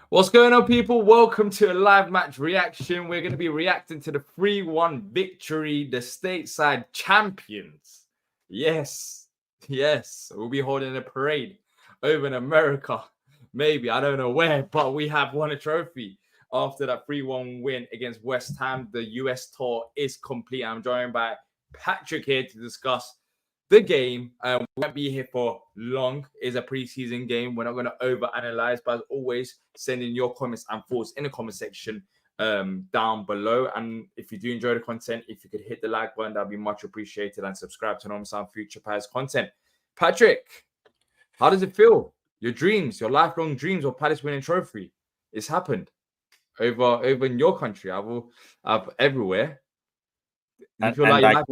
What's going on, people? Welcome to a live match reaction. We're going to be reacting to the 3-1 victory, the stateside champions. Yes, we'll be holding a parade over in America. Maybe, I don't know where, but we have won a trophy after that 3-1 win against West Ham. The US tour is complete. I'm joined by Patrick here to discuss the game. We won't be here for long. It's a preseason game. We're not going to overanalyze, but as always, send in your comments and thoughts in the comment section down below. And if you do enjoy the content, if you could hit the like button, that'd be much appreciated, and subscribe to Normal Sound Future Palace content. Patrick, how does it feel? Your dreams, your lifelong dreams of Palace winning trophy, it's happened over in your country. I've everywhere. You feel like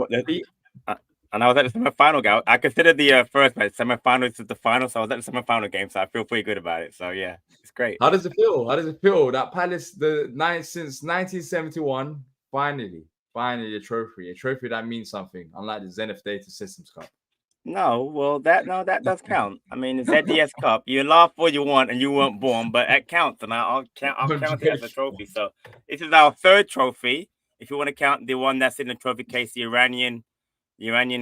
and I was at the semi-final game. I considered the first match semi-final is the final, so I was at the semi-final game, so I feel pretty good about it. So yeah, it's great. How does it feel? How does it feel that Palace, since 1971, finally a trophy that means something, unlike the Zenith Data Systems Cup. No, that does count. I mean, the ZDS Cup. You laugh all you want, and you weren't born, but it counts, and I'll count it as a trophy. So this is our third trophy. If you want to count the one that's in the trophy case, the Iranian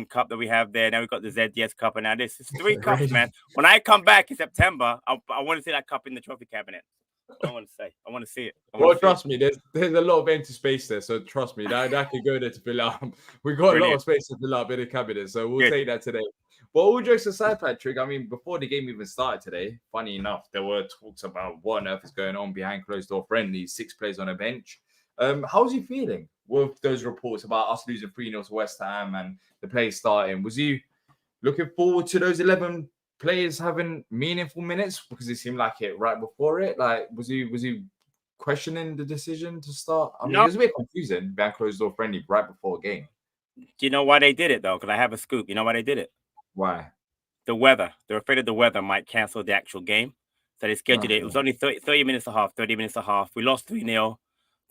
Cup that we have there. Now we've got the ZDS Cup, and now this is 3 cups, man. When I come back in September, I want to see that cup in the trophy cabinet. I want to say. I want to see it. Well, trust me, there's a lot of empty space there, so trust me, that could go there to fill up. We've got a lot of space to fill up in the cabinet, so we'll take that today. But all jokes aside, Patrick, I mean, before the game even started today, funny enough, there were talks about what on earth is going on behind closed door friendlies, 6 players on a bench. How's he feeling with those reports about us losing 3-0 to West Ham and the players starting? Was you looking forward to those 11 players having meaningful minutes, because it seemed like it right before it? Like, was he questioning the decision to start? I mean, it was a bit confusing behind closed door friendly right before a game. Do you know why they did it though? Because I have a scoop. You know why they did it? Why? The weather. They're afraid of the weather might cancel the actual game, so they scheduled it. It was only 30 minutes and a half. We lost 3-0.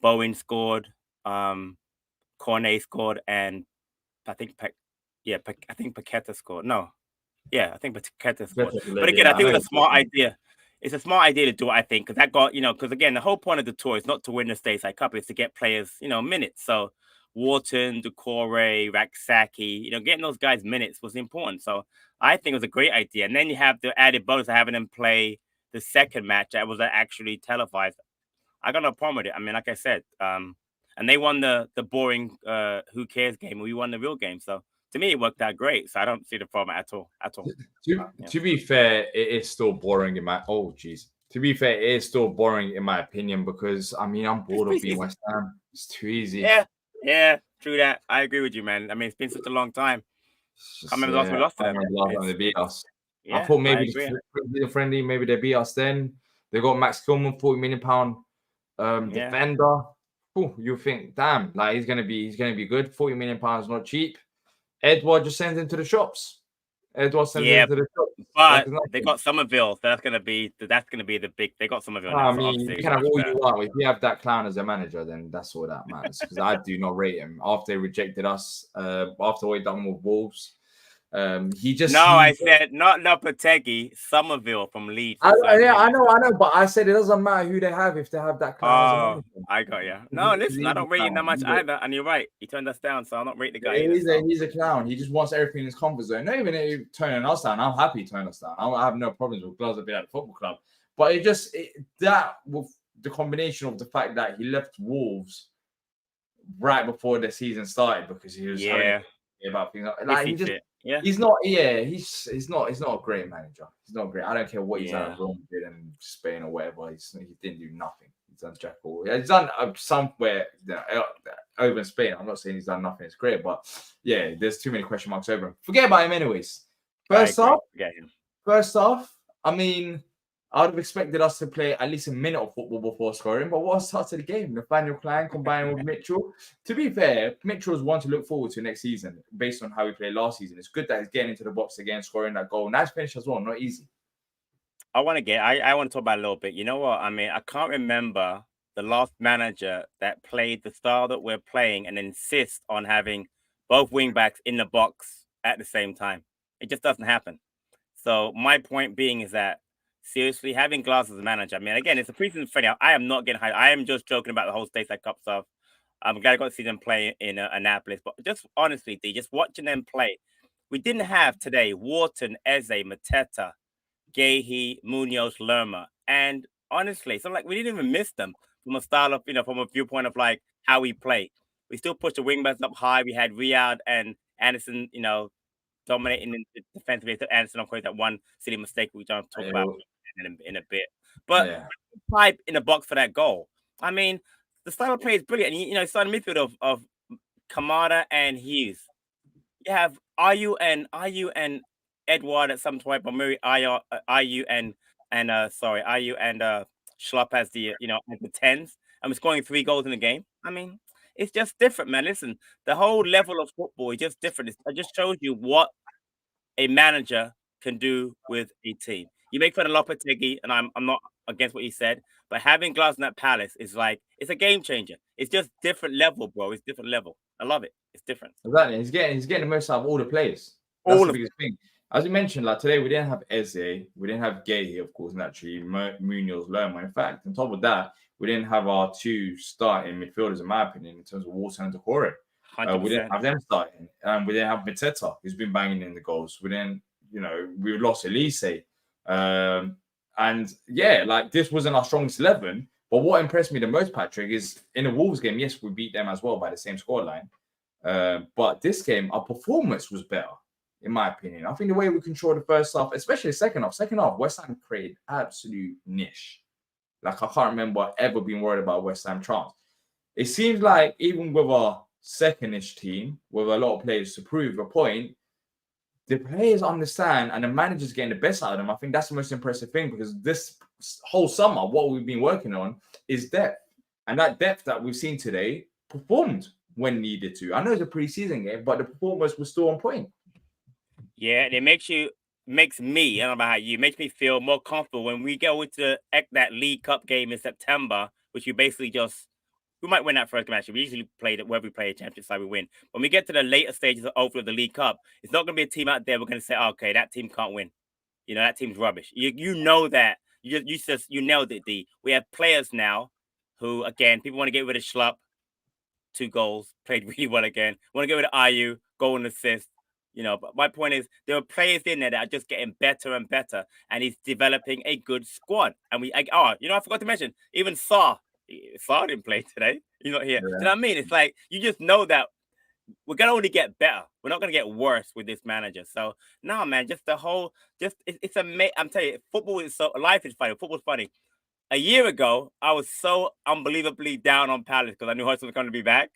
Bowen scored, Cornet scored, and I think Paqueta scored. No, yeah, I think Paqueta scored. But again, I think it was a smart idea. It's a smart idea to do it, I think, because that got, because again, the whole point of the tour is not to win the Stateside Cup, it's to get players, minutes. So Wharton, Doucouré, Raksaki, getting those guys minutes was important. So I think it was a great idea. And then you have the added bonus of having them play the second match that was actually televised. I got no problem with it. I mean, like I said, and they won the boring who cares game. We won the real game. So to me, it worked out great. So I don't see the problem at all. To be fair, it is still boring in my To be fair, it is still boring in my opinion, because I mean, I'm bored of being West Ham. It's too easy. Yeah, true that. I agree with you, man. I mean, it's been such a long time. I remember last we lost to them. Last time they beat us. I thought maybe the friendly, maybe they beat us then. They got Max Kilman, £40 million defender. Oh, you think, damn, like he's gonna be good. £40 million not cheap. Edward just sends him to the shops. But they got Somerville. So that's gonna be the big. They got Somerville. I mean, you can have all you want. If you have that clown as a manager, then that's all that matters. Because I do not rate him after they rejected us. After what he done with Wolves. He just I said not Lopetegui, Somerville from Leeds. I know, but I said it doesn't matter who they have if they have that clown. I got you. No, listen, I don't rate him that much either, and you're right. He turned us down, so I'll not rate the guy. He's a clown. He just wants everything in his comfort zone. Not even turning us down. I'm happy turning us down. I have no problems with Glasgow being at the football club, but that with the combination of the fact that he left Wolves right before the season started because he was about things like he just. Yeah, he's not. Yeah, he's not a great manager. He's not great. I don't care what he's done at Real Madrid and Spain or whatever. He didn't do nothing. He's done jack all. He's done somewhere over in Spain. I'm not saying he's done nothing. It's great, but yeah, there's too many question marks over him. Forget about him, anyways. First off, I mean, I would have expected us to play at least a minute of football before scoring, but what a start to the game. Nathaniel Klein combined with Mitchell. To be fair, Mitchell's one to look forward to next season based on how he played last season. It's good that he's getting into the box again, scoring that goal. Nice finish as well, not easy. I want to talk about a little bit. You know what? I mean, I can't remember the last manager that played the style that we're playing and insist on having both wing backs in the box at the same time. It just doesn't happen. So my point being is that seriously, having Glass as a manager. I mean, again, it's a preseason friendly. I am not getting hyped. I am just joking about the whole Stateside Cup stuff. I'm glad I got to see them play in Annapolis. But just honestly, just watching them play, we didn't have today Wharton, Eze, Mateta, Gahey, Munoz, Lerma. And honestly, so like we didn't even miss them from a style of, from a viewpoint of like how we play. We still pushed the wingbacks up high. We had Riyad and Anderson, dominating in the defensively. Anderson, of course, that one silly mistake we don't talk about in a bit. But pipe in the box for that goal. I mean, the style of play is brilliant. And, starting midfield of Kamada and Hughes. You have Ayu and Edward at some point, but maybe Ayu and Schlupp as the at the tens, and we're scoring 3 goals in the game. I mean, it's just different, man. Listen, the whole level of football is just different. It just shows you what a manager can do with a team. You make fun of Lopetegui, and I'm not against what he said, but having Glasgow at Palace is like it's a game changer. It's just different level, bro. It's different level. I love it. It's different. Exactly. He's getting the most out of all the players. That's the biggest thing. As you mentioned, like today we didn't have Eze, we didn't have Gahey, of course, naturally, Munoz, Lerma. In fact, on top of that, we didn't have our 2 starting midfielders, in my opinion, in terms of Wharton and Decore. We didn't have them starting. We didn't have Mateta, who's been banging in the goals. We didn't, we lost Elise. And yeah, like this wasn't our strongest 11. But what impressed me the most, Patrick, is in the Wolves game, yes, we beat them as well by the same scoreline. But this game, our performance was better, in my opinion. I think the way we controlled the first half, especially the second half, West Ham created absolute niche. Like I can't remember ever being worried about West Ham chance. It seems like even with our second-ish team, with a lot of players to prove a point, the players understand and the manager's getting the best out of them. I think that's the most impressive thing because this whole summer, what we've been working on is depth. And that depth that we've seen today performed when needed to. I know it's a preseason game, but the performance was still on point. Yeah, and it makes me, I don't know about you, makes me feel more comfortable when we go into that League Cup game in September, which we basically we might win that first match. We usually play that where we play a championship side, we win. When we get to the later stages of the League Cup, it's not going to be a team out there we're going to say, okay, that team can't win. That team's rubbish. You know that. You nailed it, D. We have players now who, again, people want to get rid of Schlupp, 2 goals, played really well again. Want to get rid of Ayu, goal and assist. But my point is there are players in there that are just getting better and better, and he's developing a good squad. And I forgot to mention, even Saar didn't play today. He's not here. Yeah. Do you know what I mean? It's like you just know that we're gonna only get better. We're not gonna get worse with this manager. So no, man, just the whole, it's amazing. I'm telling you, life is funny. Football's funny. A year ago, I was so unbelievably down on Palace because I knew Hudson was going to be back.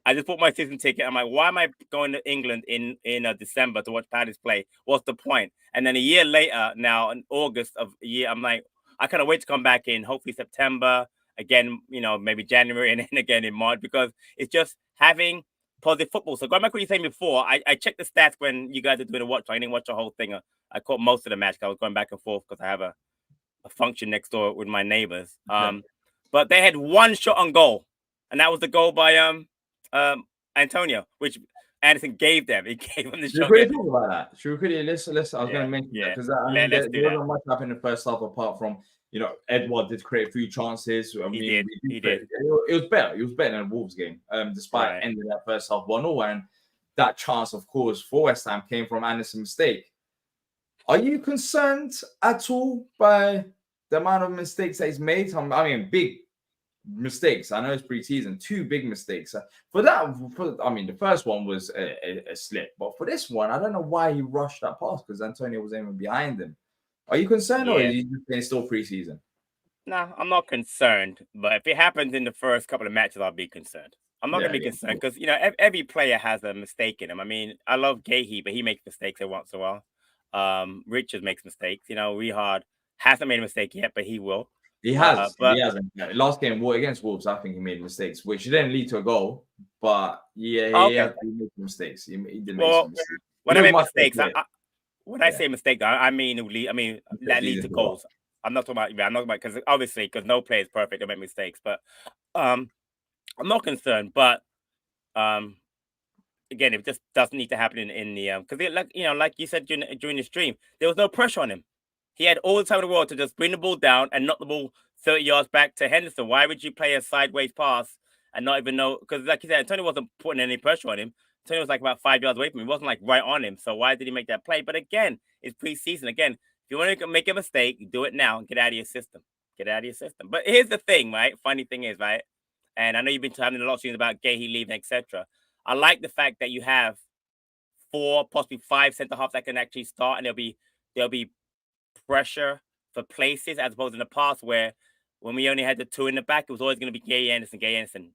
I just bought my season ticket. I'm like, why am I going to England in December to watch Palace play? What's the point? And then a year later, now in August of a year, I'm like, I kind of wait to come back in, hopefully September, again, maybe January, and then again in March, because it's just having positive football. So going back to what you were saying before, I checked the stats when you guys are doing a watch. I didn't watch the whole thing. I caught most of the match. I was going back and forth because I have a function next door with my neighbors. But they had 1 shot on goal, and that was the goal by Antonio, which Anderson gave them. He gave them the shot. Should we talk about that? Should we quickly listen? I was going to mention that because there wasn't much happened in the first half apart from Edward did create 3 chances. I mean, he did. It was better. It was better than the Wolves game, despite ending that first half 1-0. And that chance, of course, for West Ham came from Anderson's mistake. Are you concerned at all by the amount of mistakes that he's made? I mean, big mistakes. I know it's pre-season, 2 big mistakes. The first one was a slip, but for this one, I don't know why he rushed that pass because Antonio was aiming behind him. Are you concerned, or is he just still pre-season? No, I'm not concerned. But if it happens in the first couple of matches, I'll be concerned. I'm not going to be concerned because every player has a mistake in him. I mean, I love Gahey, but he makes mistakes every once in a while. Richards makes mistakes. Rehard hasn't made a mistake yet, but he will. He has. But he hasn't. Last game against Wolves, I think he made mistakes, which didn't lead to a goal. But he made mistakes. He did make some mistakes. When I make mistakes, I say mistake, I mean that leads to goals. I'm not talking about because obviously no player is perfect. They make mistakes, but I'm not concerned. But again, it just doesn't need to happen in the because like you said during the stream, there was no pressure on him. He had all the time in the world to just bring the ball down and knock the ball 30 yards back to Henderson. Why would you play a sideways pass and not even know? Because like you said, Antonio wasn't putting any pressure on him. Antonio was like about 5 yards away from him. He wasn't like right on him. So why did he make that play? But again, it's preseason. Again, if you want to make a mistake, do it now and get out of your system. Get out of your system. But here's the thing, right? Funny thing is, right? And I know you've been having a lot of things about Gahey leaving, etc. I like the fact that you have 4, possibly 5 centre halves that can actually start, and there'll be pressure for places as opposed to in the past where when we only had the 2 in the back, it was always going to be Gay Anderson.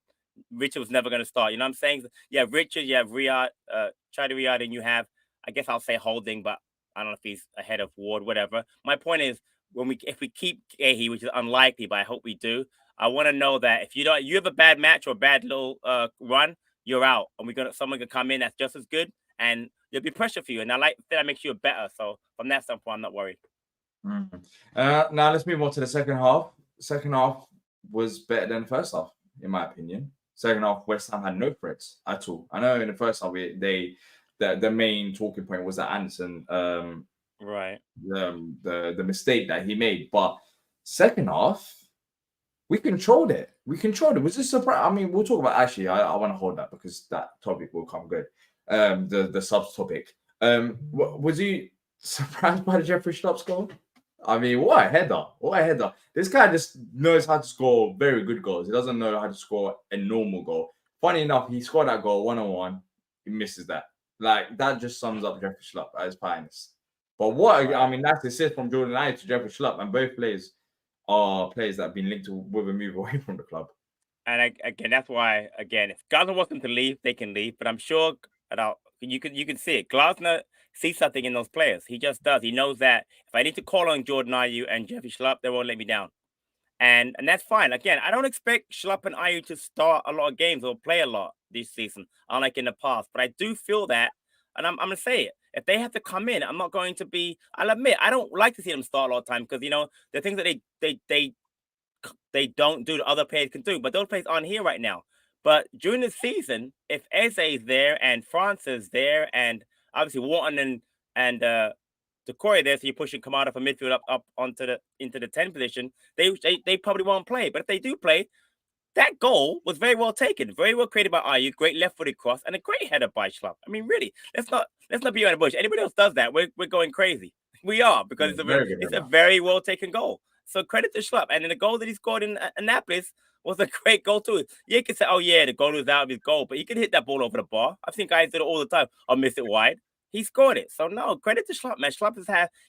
Richard was never going to start. You know what I'm saying? You have Richard, you have Riyad, Chadi Riyad, and you have, I guess I'll say Holding, but I don't know if he's ahead of Ward, whatever. My point is, if we keep Gahey, which is unlikely, but I hope we do, I want to know that if you have a bad match or a bad little run, you're out, and someone can come in that's just as good, and there'll be pressure for you, and I like that makes you better. So from that standpoint, I'm not worried. Now let's move on to the second half. Second half was better than the first half, in my opinion. Second half, West Ham had no threats at all. I know in the first half, the main talking point was that Anderson, right, the mistake that he made. But second half, we controlled it. It was just surprise. I mean, we'll talk about actually. I want to hold that because that topic will come good. The subtopic. Was you surprised by the Jeffrey Schlupp goal? I mean, what a header. What a header. This guy just knows how to score very good goals. He doesn't know how to score a normal goal. Funny enough, he scored that goal 1-on-1. He misses that. Like, that just sums up Jeffrey Schlupp at his finest. But I mean, that's the assist from Jordan Ayew to Jeffrey Schlupp, and both players are players that have been linked with a move away from the club. And again, that's why, again, if Glasner wants them to leave, they can leave. But I'm sure you can see it. Glasner sees something in those players. He just does. He knows that if I need to call on Jordan Ayew and Jeffrey Schlupp, they won't let me down. And that's fine. Again, I don't expect Schlupp and Ayew to start a lot of games or play a lot this season, unlike in the past. But I do feel that, and I'm going to say it. If they have to come in, I'm not going to be. I'll admit I don't like to see them start a lot of time because the things that they don't do that other players can do. But those players aren't here right now. But during the season, if Eze is there and France is there, and obviously Wharton and Decore there, so you're pushing Kamada from midfield up into the 10 position, they probably won't play. But if they do play, that goal was very well taken, very well created by Ayew, great left-footed cross, and a great header by Schlupp. I mean, really, let's not be on the bush. Anybody else does that, we're going crazy. We are, because it's a very well taken goal. So credit to Schlupp. And then the goal that he scored in Annapolis was a great goal too. You can say, oh yeah, the goal was out of his goal, but he can hit that ball over the bar. I've seen guys do it all the time. Or miss it wide. He scored it. So no, credit to Schlupp, man. Schlupp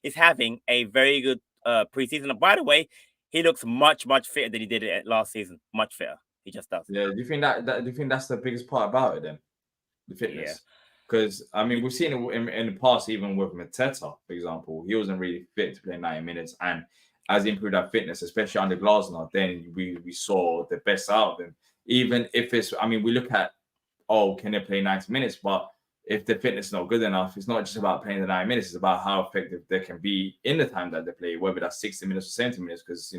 is having a very good preseason. And by the way, he looks much, much fitter than he did it last season. Much fitter. He just does. Yeah. Do you think that's the biggest part about it then? The fitness. Because I mean, we've seen it in the past, even with Mateta, for example, he wasn't really fit to play 90 minutes, and as he improved that fitness, especially under Glasner, then we saw the best out of him. Even if it's, I mean, we look at, can they play 90 minutes? But if the fitness is not good enough, it's not just about playing the 90 minutes. It's about how effective they can be in the time that they play, whether that's 60 minutes or 70 minutes, because,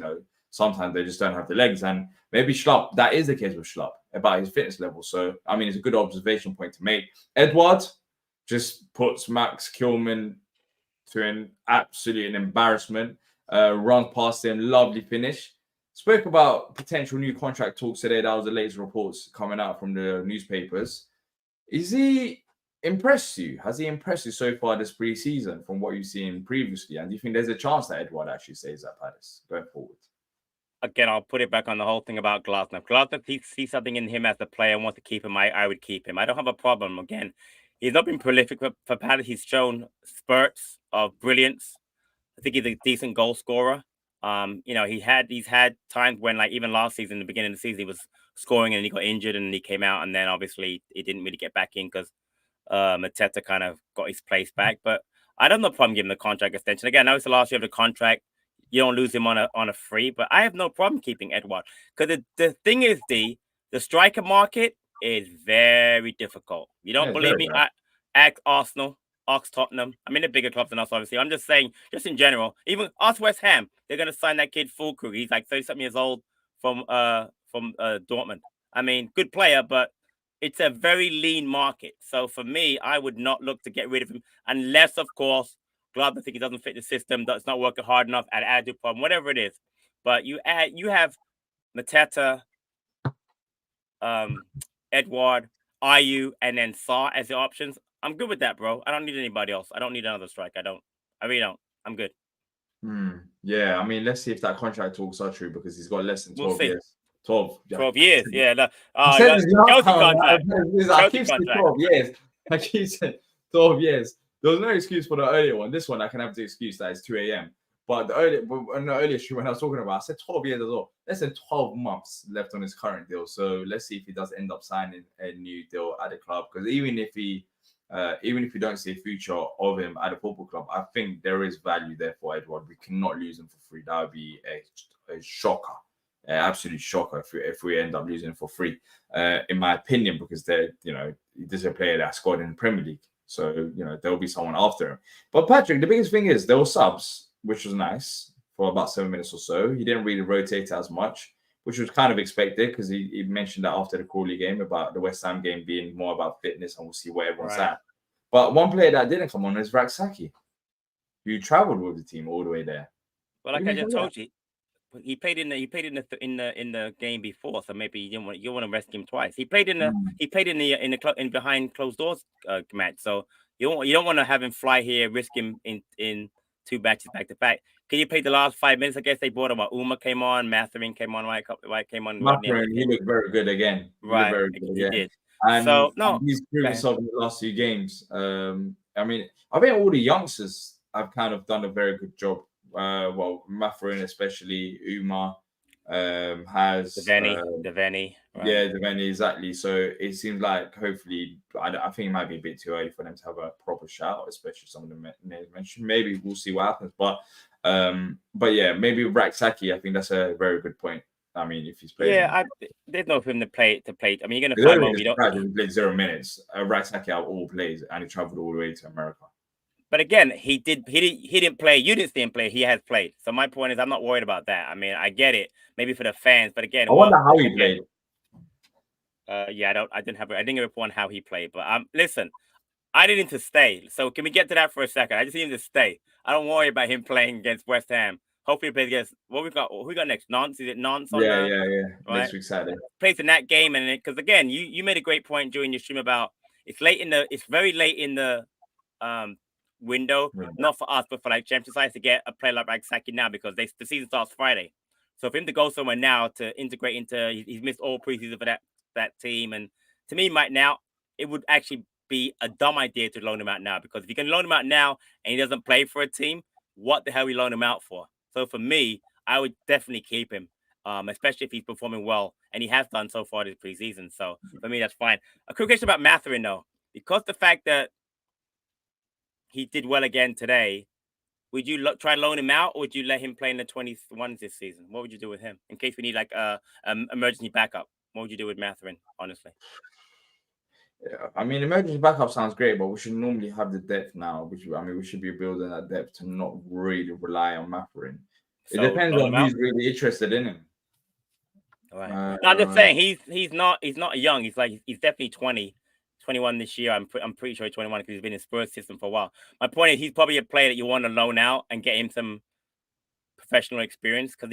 sometimes they just don't have the legs. And maybe Schlupp, that is the case with Schlupp, about his fitness level. So, I mean, it's a good observation point to make. Edouard just puts Max Kilman to an embarrassment. Runs past him, lovely finish. Spoke about potential new contract talks today. That was the latest reports coming out from the newspapers. Is he impressed you? Has he impressed you so far this pre-season from what you've seen previously? And do you think there's a chance that Edouard actually stays at Palace going forward? Again, I'll put it back on the whole thing about Glasner. If Glasner sees something in him as a player and wants to keep him, I would keep him. I don't have a problem. Again, he's not been prolific for Palace. He's shown spurts of brilliance. I think he's a decent goal scorer. He's had times when, like even last season, the beginning of the season, he was scoring and he got injured and he came out, and then obviously he didn't really get back in because Mateta kind of got his place back. But I don't have no problem giving him the contract extension. Again, I know it's the last year of the contract. You don't lose him on a free, but I have no problem keeping Edouard, because the thing is, the striker market is very difficult. You don't believe me? Ask Arsenal, ask Tottenham. I mean, they're bigger clubs than us, obviously. I'm just saying, just in general, even ask West Ham. They're going to sign that kid Fulkrug. He's like 30-something years old from Dortmund. I mean, good player, but it's a very lean market. So for me, I would not look to get rid of him unless, of course, Glover think he doesn't fit the system, that's not working hard enough, at attitude problem, whatever it is. But you have Mateta, Edward, Ayew, and then Saw as the options. I'm good with that, bro. I don't need anybody else. I don't need another strike. I really don't. I'm good. Yeah, I mean, let's see if that contract talks are true because he's got less than 12 see. years. 12. 12 years. Yeah. I said this Chelsea last contract. time. I keep saying 12 years. I keep saying 12 years. There was no excuse for the earlier one. This one, I can have the excuse that it's 2 a.m. But the earlier stream when I was talking about, I said 12 years as well. Less than 12 months left on his current deal. So let's see if he does end up signing a new deal at the club. Because even if you don't see a future of him at a football club, I think there is value there for Edward. We cannot lose him for free. That would be a shocker, an absolute shocker if we end up losing him for free, in my opinion, because this is a player that scored in the Premier League. So, there'll be someone after him. But Patrick, the biggest thing is there were subs, which was nice for about 7 minutes or so. He didn't really rotate as much, which was kind of expected because he mentioned that after the Crawley game about the West Ham game being more about fitness and we'll see where everyone's at. But one player that didn't come on is Raksaki, who traveled with the team all the way there. Well, like I just told you, he played in the game before, so maybe you want to rest him twice. He played in the behind closed doors match, so you don't want to have him fly here, risk him in 2 matches back to back. Can you play the last 5 minutes? I guess they brought him. Uma came on, Matherin came on, came on. Matherin, he looked very good again. He did. And so he's proven himself in the last 2 games. I mean, I think all the youngsters have kind of done a very good job. Matherin especially, Uma has Devaney. Right? Yeah, Devaney, exactly. So it seems like hopefully, I think it might be a bit too early for them to have a proper shout, especially some of the names mentioned. Maybe we'll see what happens. But yeah, maybe Raksaki, I think that's a very good point. I mean, if he's playing, there's no for him to play. I mean, you're going to find him. He played 0 minutes. Raksaki out all plays, and he traveled all the way to America. But again, he didn't play. You didn't see him play. He has played. So my point is, I'm not worried about that. I mean, I get it. Maybe for the fans, but again, I wonder how he played. I didn't get a report on how he played. But listen, I need him to stay. So can we get to that for a second? I just need him to stay. I don't worry about him playing against West Ham. Hopefully he plays against who we got next? Nantes? Is it Nantes? Yeah. Right? Next week Saturday. Plays in that game, and because again, you made a great point during your stream about it's very late in the window, not for us, but for like Champions League to get a player like Raksaki now because the season starts Friday. So for him to go somewhere now to integrate into, he's missed all preseason for that team, and to me, right now, it would actually be a dumb idea to loan him out now because if you can loan him out now and he doesn't play for a team, what the hell are we loan him out for? So for me, I would definitely keep him, especially if he's performing well, and he has done so far this preseason. So for me, that's fine. A quick question about Matherin though, because the fact that he did well again today, would you try to loan him out, or would you let him play in the 21s this season? What would you do with him in case we need like a emergency backup? What would you do with Matherin, honestly? Yeah, I mean, emergency backup sounds great, but we should normally have the depth now. We should be building that depth to not really rely on Matherin. It depends on who's really interested in him. All right. No, I'm just saying he's not young. He's definitely 20. 21 this year. I'm pretty sure he's 21 because he's been in Spurs system for a while. My point is he's probably a player that you want to loan out and get him some professional experience because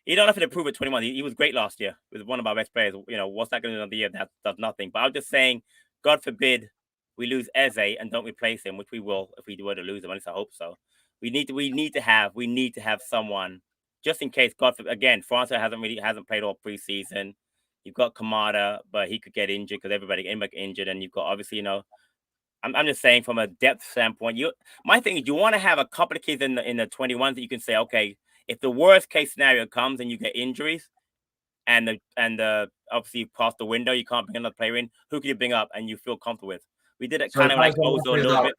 he don't have to prove at 21. He was great last year. He was one of our best players. What's that going to do another year? That does nothing. But I'm just saying, God forbid we lose Eze and don't replace him, which we will if we were to lose him. At least I hope so. We need to have someone just in case. God forbid, again, Francois hasn't played all preseason. You've got Kamada, but he could get injured because everybody get injured. And you've got obviously, I'm just saying from a depth standpoint, my thing is you want to have a couple of kids in the 21s that you can say, okay, if the worst case scenario comes and you get injuries and obviously you pass the window, you can't bring another player in, who can you bring up and you feel comfortable with? We did it kind of like Ozil a little bit.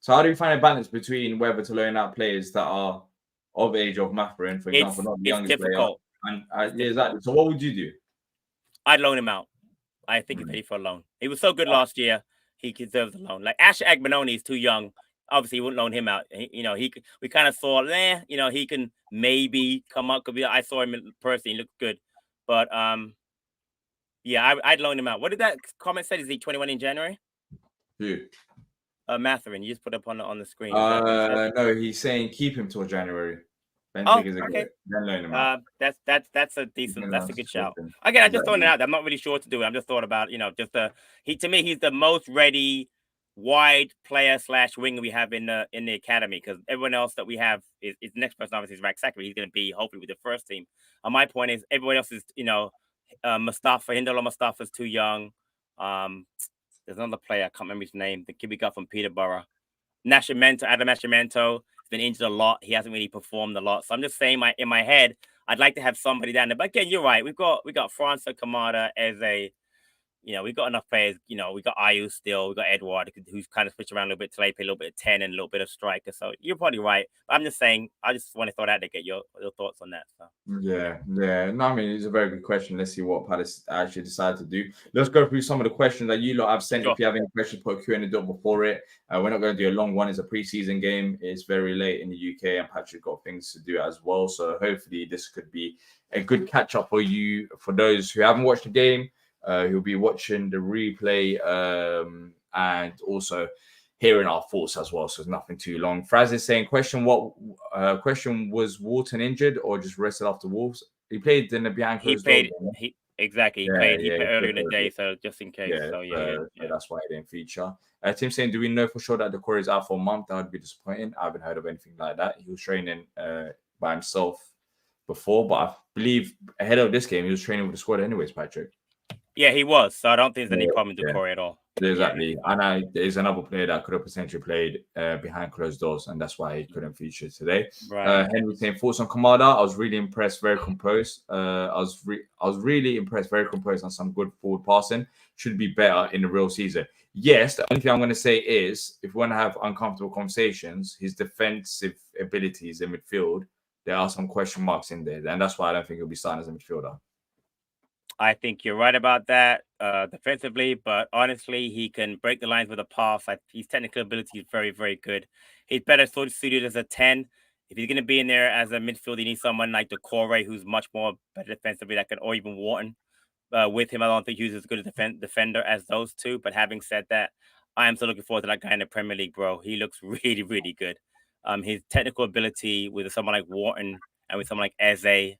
So how do you find a balance between whether to loan out players that are of age of Matherin, for example, not the youngest difficult. player? And exactly. So what would you do? I'd loan him out. I think he's ready for a loan. He was so good last year. He deserves a loan. Like Asher Agbenoni is too young. Obviously, he wouldn't loan him out. We kind of saw, he can maybe come up. I saw him in person. He looked good. But, I'd loan him out. What did that comment say? Is he 21 in January? Who? Matherin? You just put up on the screen. Is that what you said? No, he's saying keep him till January. Ben Oh, figures okay. then loan him out. That's a decent. That's a good shout. Again, I just throwing it out there. I'm not really sure what to do. I'm just thought about just to me he's the most ready wide player / winger we have in the academy, because everyone else that we have is the next person obviously is Raksaka, but he's going to be hopefully with the first team. My point is everyone else is Mustafa Hindola Mustafa's too young. There's another player, I can't remember his name, the kid we got from Peterborough. Adam Nascimento has been injured a lot. He hasn't really performed a lot. So I'm just saying in my head, I'd like to have somebody down there. But again, you're right. We got Francois Kamada as we've got enough players. We got Ayu still. We got Edward, who's kind of switched around a little bit to play a little bit of 10 and a little bit of striker. So you're probably right. But I'm just saying, I just want to throw that to get your thoughts on that. So. Yeah. No, I mean, it's a very good question. Let's see what Palace actually decide to do. Let's go through some of the questions that you lot have sent. Sure. If you have any questions, put a Q in the door before it. We're not going to do a long one. It's a preseason game. It's very late in the UK, and Patrick got things to do as well. So hopefully this could be a good catch up for you. For those who haven't watched the game, who'll be watching the replay and also hearing our thoughts as well. So it's nothing too long. Fraz is saying, question was Wharton injured or just rested after Wolves? He played in the behind closed doors. He played earlier in the day, so just in case. So that's why he didn't feature. Tim saying, do we know for sure that the core is out for a month? That would be disappointing. I haven't heard of anything like that. He was training by himself before, but I believe ahead of this game he was training with the squad anyways, Patrick. Yeah, he was. So I don't think there's any problem with Corey at all. Exactly. And there's another player that could have potentially played behind closed doors, and that's why he couldn't feature today. Right. Henry saying, thoughts on Kamada? I was really impressed, very composed. I was really impressed, very composed on some good forward passing. Should be better in the real season. Yes, the only thing I'm going to say is, if we want to have uncomfortable conversations, his defensive abilities in midfield, there are some question marks in there. And that's why I don't think he'll be starting as a midfielder. I think you're right about that defensively, but honestly, he can break the lines with a pass. His technical ability is very, very good. He's better suited as a 10. If he's going to be in there as a midfield, you need someone like Decore, who's much more better defensively, or even Wharton. With him, I don't think he's as good a defender as those two. But having said that, I am still looking forward to that guy in the Premier League, bro. He looks really, really good. His technical ability with someone like Wharton and with someone like Eze,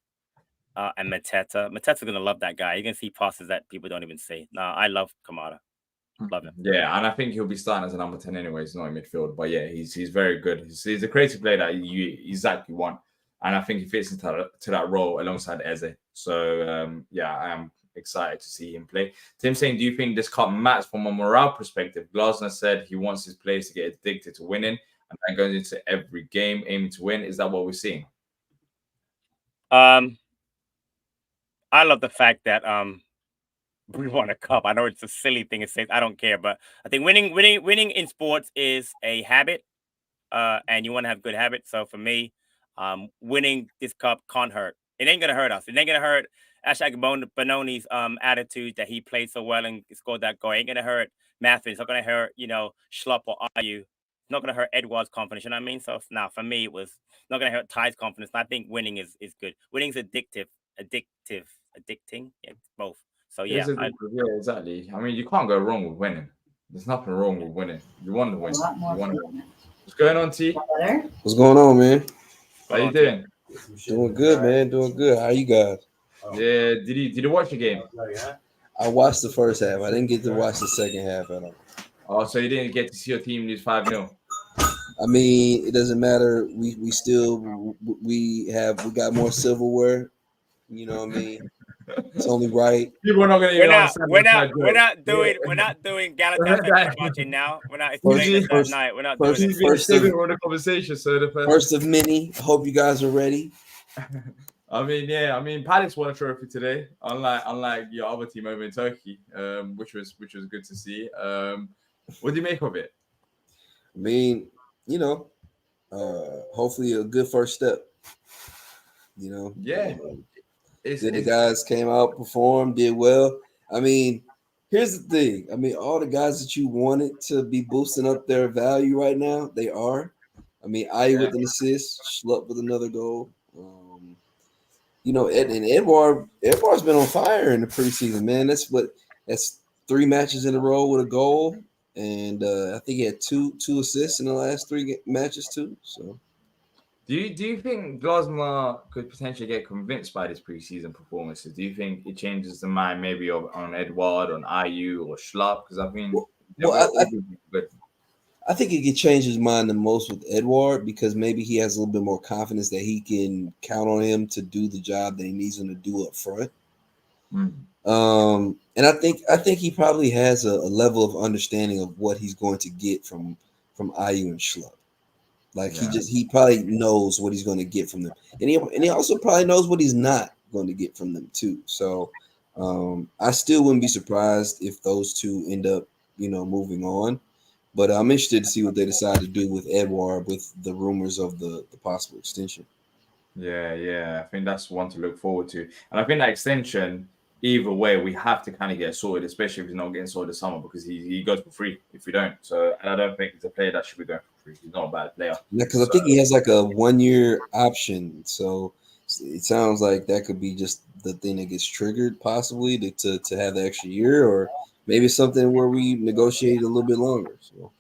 and Mateta. Mateta's going to love that guy. You're going to see passes that people don't even see. No, I love Kamada. Love him. Yeah, and I think he'll be starting as a number 10 anyways, not in midfield. But yeah, he's very good. He's a creative player that you exactly want. And I think he fits into that role alongside Eze. So, I am excited to see him play. Tim saying, do you think this cup matters from a morale perspective? Glasner said he wants his players to get addicted to winning and then goes into every game aiming to win. Is that what we're seeing? I love the fact that we won a cup. I know it's a silly thing to say. I don't care, but I think winning in sports is a habit, and you want to have good habits. So for me, winning this cup can't hurt. It ain't gonna hurt us. It ain't gonna hurt Ashak Benoni's attitude that he played so well and scored that goal. It ain't gonna hurt Matthew. It's not gonna hurt Schlupp or Ayu. It's not gonna hurt Edward's confidence. You know what I mean? So now for me, it was not gonna hurt Ty's confidence. And I think winning is good. Winning's addicting. Yeah, both. So yeah, exactly. I mean, you can't go wrong with winning. There's nothing wrong with winning. You want to win. What's going on, T? What's going on, man? How you doing? Doing good, man. Doing good. How you guys? Yeah. Did you watch the game? I watched the first half. I didn't get to watch the second half at all. Oh, so you didn't get to see your team lose 5-0? I mean, it doesn't matter. We got more silverware. You know what I mean? It's only right. People are not going to. We're not doing Galatasaray watching now. We're not. It's night. We're not doing it. First of the conversation. So first of many. I hope you guys are ready. I mean, Palace won a trophy today, unlike your other team over in Turkey, which was good to see. What do you make of it? I mean, hopefully a good first step. Yeah. The guys came out, performed, did well. I mean, here's the thing. I mean, all the guys that you wanted to be boosting up their value right now, they are. I mean, with an assist, Schlupp with another goal. And Edward's been on fire in the preseason, man. That's 3 matches in a row with a goal. and I think he had two assists in the last three matches too. So. Do you think Glasner could potentially get convinced by this preseason performances? Do you think it changes the mind maybe on Edward, on IU, or Schlupp? Because I think they've Well, all been good. I think he could change his mind the most with Edward because maybe he has a little bit more confidence that he can count on him to do the job that he needs him to do up front. And I think he probably has a level of understanding of what he's going to get from IU and Schlupp. Like he probably knows what he's going to get from them, and he also probably knows what he's not going to get from them too. So I still wouldn't be surprised if those two end up moving on. But I'm interested to see what they decide to do with Edward with the rumors of the possible extension. Yeah. I think that's one to look forward to. And I think that extension, either way, we have to kind of get sorted, especially if he's not getting sorted this summer because he goes for free if we don't. So, and I don't think he's a player that should be going for free. He's not a bad player. Yeah, because I think he has like a 1-year option. So it sounds like that could be just the thing that gets triggered possibly to have the extra year, or maybe something where we negotiate a little bit longer. So.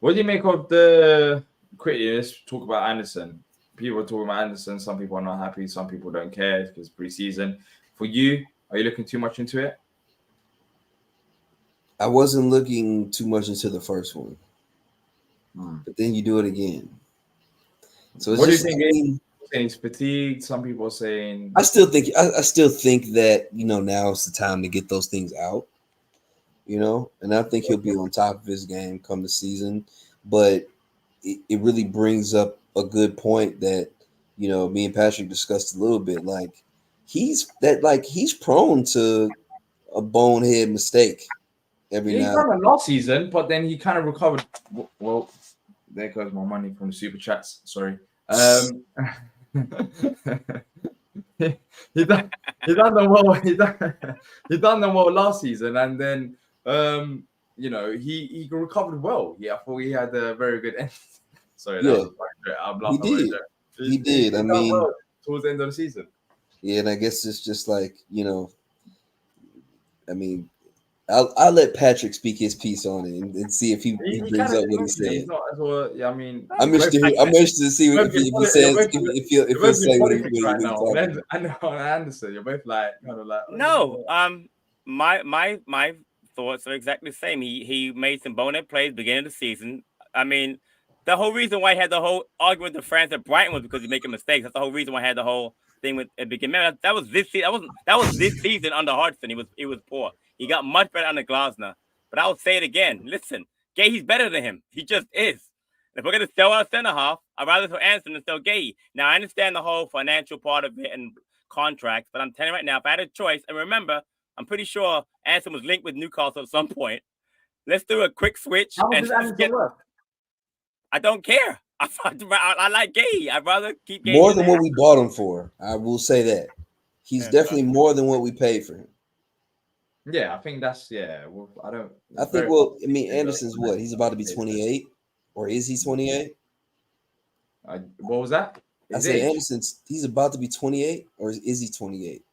What do you make of the quickly? Let's talk about Anderson. People are talking about Anderson. Some people are not happy. Some people don't care because preseason. For you, are you looking too much into it? I wasn't looking too much into the first one, but then you do it again. So it's what do you think? He's fatigued. Some people are saying. I still think that now is the time to get those things out. And I think he'll be on top of his game come the season. But it really brings up a good point that me and Patrick discussed a little bit. Like he's prone to a bonehead mistake every now. He done it last season, but then he kind of recovered. Well, there goes my money from the super chats. Sorry. He done them well. He done them well last season, and then he recovered well. Yeah, I thought he had a very good end. Sorry, that was he did. I mean, well towards the end of the season. Yeah, and I guess it's just like I mean, I'll let Patrick speak his piece on it and see if he brings up what he said. I mean, I'm interested to see if he says if he'll say what he's talking about. I know, Anderson, you're both like kind of like no. My thoughts are exactly the same. He made some bonehead plays beginning of the season. I mean, the whole reason why he had the whole argument with France at Brighton was because he's making mistakes. That's the whole reason why I had the whole thing with at beginning. That was this season. That was this season under Hodgson. He was poor. He got much better under Glasner. But I'll say it again. Listen, Gahey's better than him. He just is. If we're gonna sell our center half, I'd rather sell Anderson than sell Gahey. Now I understand the whole financial part of it and contracts, but I'm telling you right now, if I had a choice, and remember, I'm pretty sure Anderson was linked with Newcastle at some point. Let's do a quick switch. How much does Anderson worth? I don't care. I like Gahey. I'd rather keep Gahey more than what we bought him for. I will say that he's definitely more than what we paid for him. Yeah, I think that's Well, I think. Well, I mean, Anderson's what? He's about to be 28, or is he 28? What was that? I said Anderson's. He's about to be 28, or is he 28?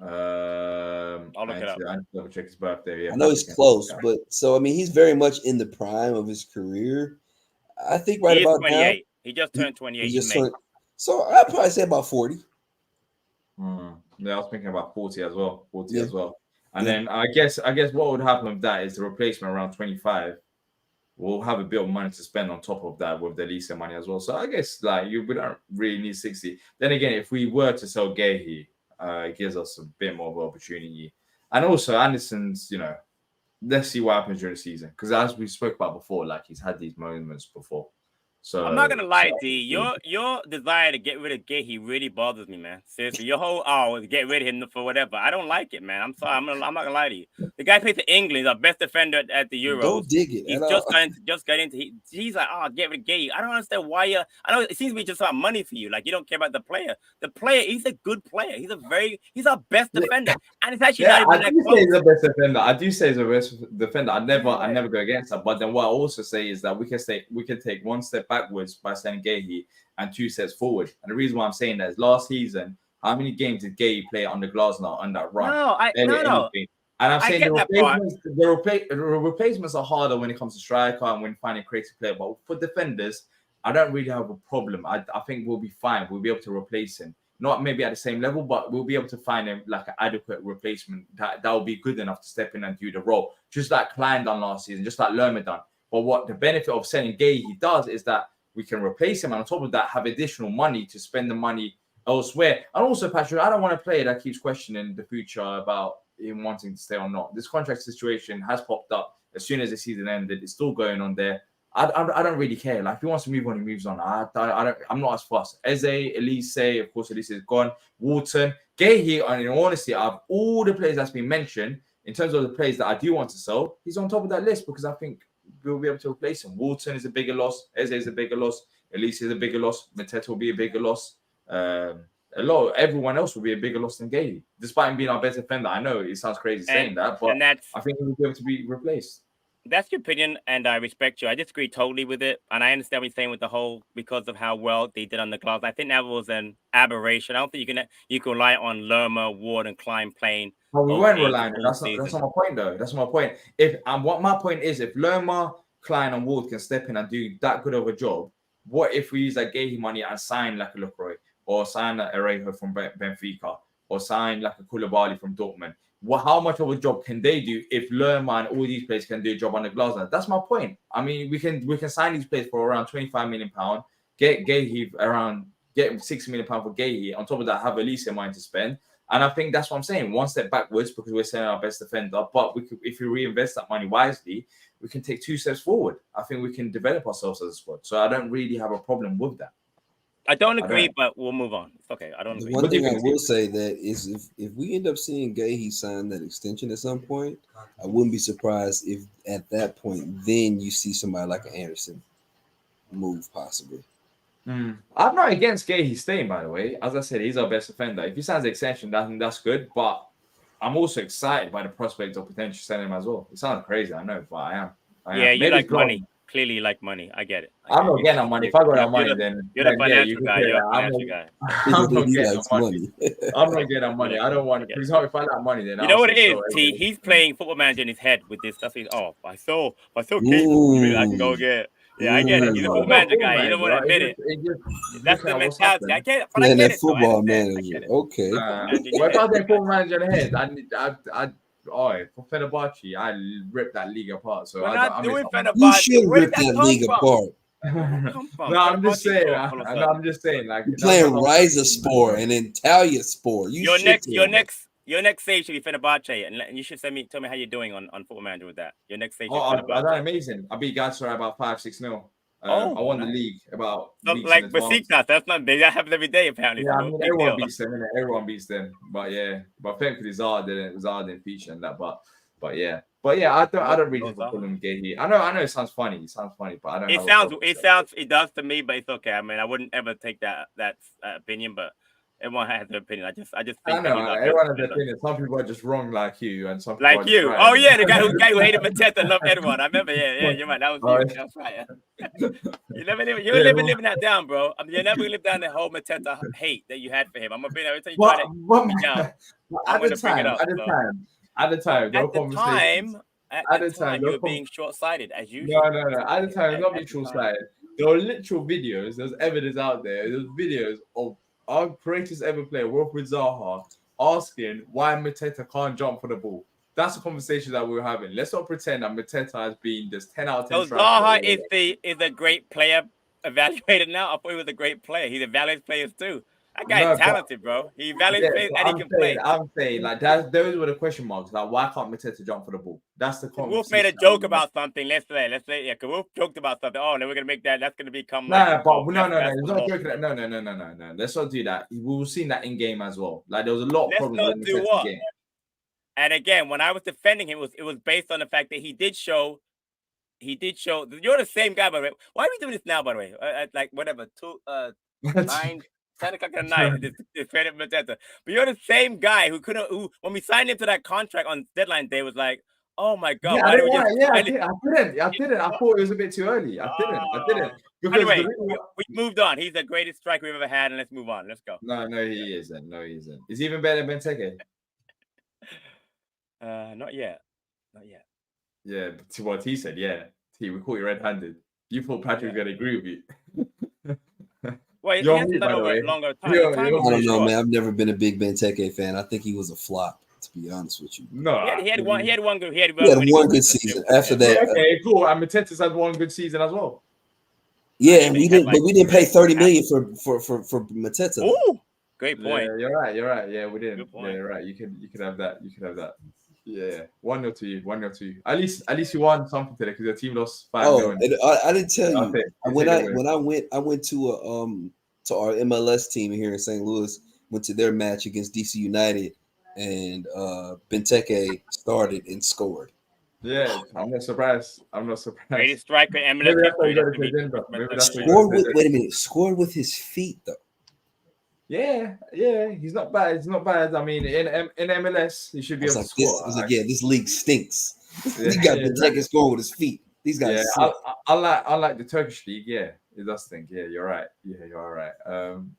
I'll look it up. I double check his birthday. Yeah, I know he's close, but so I mean, he's very much in the prime of his career. I think right about 28. Now, he just turned 28. So I'd probably say about 40. Yeah, I was thinking about 40 as well. 40 as well. And then I guess what would happen with that is the replacement around 25. We'll have a bit of money to spend on top of that with the leasing money as well. So I guess we don't really need 60. Then again, if we were to sell Gahey, it gives us a bit more of an opportunity. And also Anderson's, let's see what happens during the season. Because as we spoke about before, he's had these moments before. So I'm not gonna lie, D. Your desire to get rid of Gahey really bothers me, man. Seriously, your whole get rid of him for whatever. I don't like it, man. I'm sorry. I'm not gonna lie to you. The guy plays for England. He's our best defender at the Euros. Don't dig it. He's just got into. He's like, get rid of Gahey. I don't understand why. I know it seems to be just about money for you. Like you don't care about the player. The player, he's a good player. He's our best defender, and it's actually not even that close. He's the best defender. I do say he's the best defender. I never go against that. But then what I also say is that we can take one step backwards by sending Gahey and 2 steps forward. And the reason why I'm saying that is last season, how many games did Gahey play under Glasner on that run? No. And I'm I saying get that part. the replacements are harder when it comes to striker and when finding creative player. But for defenders, I don't really have a problem. I think we'll be fine. We'll be able to replace him. Not maybe at the same level, but we'll be able to find him like an adequate replacement that will be good enough to step in and do the role. Just like Klein done last season, just like Lerma done. But what the benefit of selling Gay he does is that we can replace him, and on top of that, have additional money to spend the money elsewhere. And also, Patrick, I don't want to play that keeps questioning the future about him wanting to stay or not. This contract situation has popped up as soon as the season ended. It's still going on there. I don't really care. Like, if he wants to move on, he moves on. I'm not as fussed. Eze, Elise, of course, Elise is gone. Walton, Gay, and in honesty, out of all the players that's been mentioned, in terms of the players that I do want to sell, he's on top of that list because I think we'll be able to replace him. Walton is a bigger loss. Eze is a bigger loss. Elise is a bigger loss. Mateta will be a bigger loss. Everyone else will be a bigger loss than Gay, despite him being our best defender. I know it sounds crazy saying that, but I think he will be able to be replaced. That's your opinion, and I respect you. I disagree totally with it, and I understand what you're saying with the whole because of how well they did on the gloves. I think that was an aberration. I don't think you can rely on Lerma, Ward, and Klein playing. Well, we weren't relying. That's not my point, though. That's my point. What my point is, if Lerma, Klein, and Ward can step in and do that good of a job, what if we use that Gay money and sign like a Lucroy, or sign like Arejo from Benfica, or sign like a Koulibaly from Dortmund? How much of a job can they do if Lerma and all these players can do a job on the glass? That's my point. I mean, we can sign these players for around £25 million, get Gay around, get £6 million for Gay. On top of that, have Elise in mind to spend. And I think that's what I'm saying. One step backwards because we're selling our best defender. But if we reinvest that money wisely, we can take 2 steps forward. I think we can develop ourselves as a squad. So I don't really have a problem with that. I don't agree, but we'll move on. It's okay. I don't agree. One thing I will say that is if we end up seeing Gay sign that extension at some point, I wouldn't be surprised if at that point then you see somebody like an Anderson move possibly. I'm not against Gay staying, by the way. As I said, he's our best defender. If he signs the extension, that's good. But I'm also excited by the prospect of potentially selling him as well. It sounds crazy, I know, but I am. You like money. Clearly, you like money. I get it. I'm not getting that money. If I got that money, then you're the financial guy. You're a financial guy. I'm not getting that money. I'm not getting that money. I don't want it. For example, if I got that money, then you know what it is. T. He's playing Football Manager in his head with this stuff. He's if I saw Kate, I can go get. Yeah, I get it. He's a Football Manager guy. You don't want to admit it. That's the mentality. I get it. But I get it. Football Manager. Okay. If I was a Football Manager in the head, for Fenerbahce, I ripped that league apart. So we're not doing Fenerbahce. You should rip that league apart. No, I'm just saying. I'm just saying. Like you're playing Rizaspor and Antalya Sport. Your next save should be Fenerbahce, and you should tell me how you're doing on Football Manager with that. Your next save. I done amazing. I beat Galatasaray about 5-6-0. I won the league about like Besiktas. That's not big. That happens every day apparently. Yeah, I mean, everyone beats them. Everyone beats them. But thankfully Zaha didn't feature in that. But yeah. I don't really have a problem with Gay. I know it sounds funny. But I don't. It does to me, but it's okay. I mean, I wouldn't ever take that opinion, but everyone has their opinion. I just think I know everyone has their opinion. Some people are just wrong like you, and some people like you. Right. Oh yeah, the guy who hated Mateta loved everyone. I remember. Yeah, you're right. That was you. That's right. You're never living that down, bro. I mean, you're never gonna live down the whole Mateta hate that you had for him. I'm gonna be there every time you try to put me down. At the time, you were being short-sighted as usual. No. At the time, not being short-sighted. There were literal videos. There's evidence out there. There's videos of our greatest ever player, Wilfried Zaha, asking why Mateta can't jump for the ball. That's the conversation that we're having. Let's not pretend that Mateta has been this 10 out of 10. So Zaha is a great player evaluated now. I thought he was a great player. He evaluates players too. That guy is talented, bro. He evaluates players and he can play. I'm saying like those were the question marks. Like, why can't Mateta jump for the ball? That's the conversation. Wolf made a joke about something. Let's say, because Wolf joked about something. Oh, then we're gonna make that. That's gonna become. No. He's not joking. No. Let's not do that. We will see that in game as well. Like there was a lot of problems in the game. And again, when I was defending him, it was based on the fact that he did show. You're the same guy, by the way. Why are we doing this now, by the way? Like whatever, 9. 10 o'clock at night, defended Mateta. But you're the same guy who when we signed him to that contract on deadline day, was like, oh my God. I didn't. I thought it was a bit too early. I didn't. Anyway, we moved on. He's the greatest striker we've ever had, and let's move on. Let's go. No, he isn't. Is he even better than Benteke? Not yet. Not yet. Yeah, to what he said, yeah. T, we caught you red-handed. You thought Patrick was going to agree with you. Well, he You're on hasn't mute, done by the over way. a longer time. You're- the time you're is I on don't too know, short. man. I've never been a big Benteke fan. I think he was a flop, to be honest with you. No. He had one. He had one good. He had He had really one good season. After Yeah, that, okay, cool. And Mateta's had one good season as well. yeah, I and think we he had didn't, but like we didn't pay 30 half- million for Mateta. though. Ooh, great point. Yeah, you're right. You're right. Yeah, we didn't. Good Yeah, point. you're right. You could have that. You could have that. Yeah, 1-0 to you. 1-0 to you. At least you won something today because your team lost 5-0. Oh, and I didn't tell you Okay, you when take it away. I went to to our MLS team here in St. Louis. Went to their match against DC United, and Benteke started and scored. Yeah, I'm not surprised. I'm not surprised. Greatest striker in MLS Maybe that's why history. you got That's to the say Denver. Maybe that's why you Scored got to with say wait a minute, scored with his feet though. Yeah, he's not bad. He's not bad. I mean, in MLS, he should be I was able like, to this. score. I was like, yeah, this league stinks. Yeah, he got yeah, Benteke scoring with his feet. These guys. Yeah, suck. I like the Turkish league. Yeah, it does stink. Yeah, you're right. Yeah, you're all right.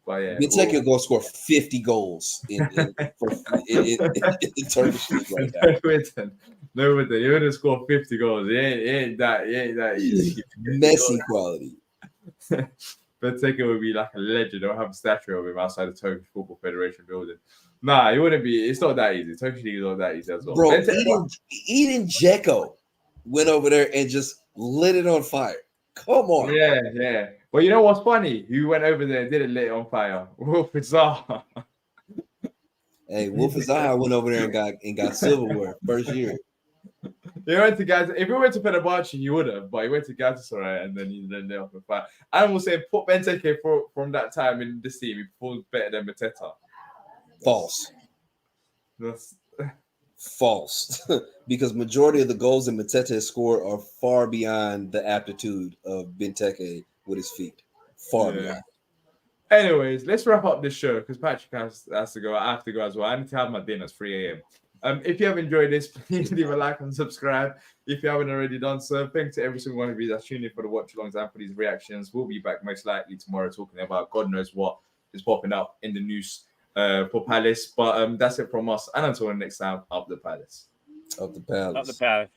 But yeah, Benteke going to score 50 goals in Turkish league right now. No, with you would have scored 50 goals. He ain't that easy. Messy quality. Benteke would be like a legend. I'll have a statue of him outside the Turkish Football Federation building. Nah, it wouldn't be. It's not that easy. Turkish league is not that easy as well. Bro, Eden Dzeko went over there and just lit it on fire. Come on. Yeah. Well, you know what's funny? He went over there and didn't lit it on fire. Wolf Zaha. Hey, Wolf Zaha went over there and got silverware first year. He went to Galatasaray. If he went to Fenerbahce, he would have, but he went to Galatasaray and then he lit off the fire. I will say, put Benteke from that time in this team, he performed better than Mateta. False. That's False. Because majority of the goals that Mateta has scored are far beyond the aptitude of Benteke with his feet. Far beyond. Anyways, let's wrap up this show because Patrick has to go. I have to go as well. I need to have my dinner. It's 3 a.m. If you have enjoyed this, please leave a like and subscribe. If you haven't already done so, thanks to every single one of you that's tuned in for the watch alongs and for these reactions. We'll be back most likely tomorrow talking about God knows what is popping up in the news for Palace. But that's it from us. And until next time, up the Palace. Up the Palace. Up the Palace.